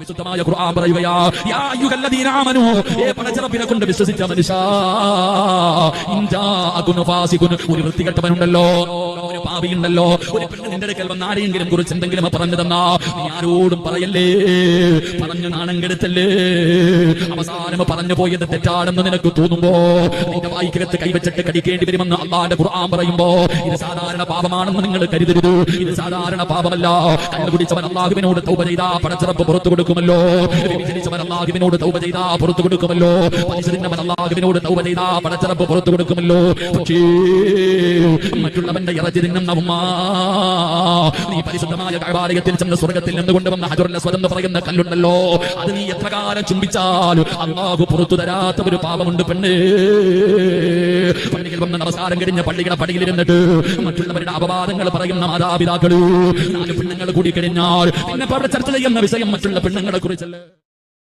വിശുദ്ധമായ ഖുർആൻ പറയുകയാ, യാ അയ്യുഹല്ലദീന ആമനൂ, പടച്ചറപ്പിനെ കൊണ്ട് വിശ്വസിച്ച മനുഷ്യ, ഒരു വൃത്തികെട്ടവനുണ്ടല്ലോ, ഒരു പാപിയുണ്ടല്ലോ, ഒരു പെണ്ണ് നിന്റെ അടുക്കൽ വന്ന് ആരെയെങ്കിലും കുറിച്ച് എന്തെങ്കിലും പറഞ്ഞു തന്നാ നീ ആരോടും പറയല്ലേ, പറഞ്ഞു നാണം കെടുത്തല്ലേ. അവസാനം പറഞ്ഞു പോയത് തെറ്റാണെന്ന് നിനക്ക് തോന്നുമ്പോ നിന്റെ വായിക്കകത്ത് കൈവച്ചിട്ട് കടിക്കേണ്ടി വരുമെന്ന് അല്ലാഹുവിന്റെ ഖുർആൻ പറയുമ്പോ ഇത് സാധാരണ പാപമാണെന്ന് നിങ്ങൾ കരുതരുത്. ഇത് സാധാരണ പാപമല്ല. കണ്ടുപിടിച്ചവൻ അല്ലാഹുവിനോട് തൗബ ചെയ്താ പടച്ചറപ്പ് പുറത്തു കൊടുക്കുമല്ലോ. വ്യഭിചരിച്ചവൻ അല്ലാഹുവിനോട് തൗബ ചെയ്താ പുറത്തു കൊടുക്കുമല്ലോ. പരിശുദ്ധൻ അല്ലാഹുവിനോട് തൗബ ചെയ്താ പടച്ചറപ്പ് പുറത്തു കൊടുക്കുമല്ലോ. പക്ഷേ മറ്റുള്ളവന്റെ ഇറച്ചി തിന്നുന്ന ഉമ്മ, നീ പരിശുദ്ധമായ കഅബാലയത്തിൽ ചെന്ന് സ്വർഗ്ഗത്തിൽ നിന്ന് കൊണ്ടുവന്ന ഹജറുൽ അസ്വദ് എന്ന് പറയുന്ന കല്ലുണ്ടല്ലോ, അത് നീ എത്ര കാലം ചുംബിച്ചാലും അല്ലാഹു പുറത്തു തരാത്ത ഒരു പാപമുണ്ട് പെണ്ണ്. പള്ളിയിൽ വന്ന് നമസ്കാരം കഴിഞ്ഞ പള്ളിയുടെ പടിയിലിരുന്നിട്ട് മറ്റുള്ളവരുടെ അപവാദങ്ങൾ പറയുന്ന മാതാപിതാക്കള്, 4 പെണ്ണുങ്ങൾ കൂടി കഴിഞ്ഞാൽ പിന്നെ അവിടെ ചർച്ച ചെയ്യുന്ന വിഷയം മറ്റുള്ള പെണ്ണുങ്ങളെ കുറിച്ചല്ലേ.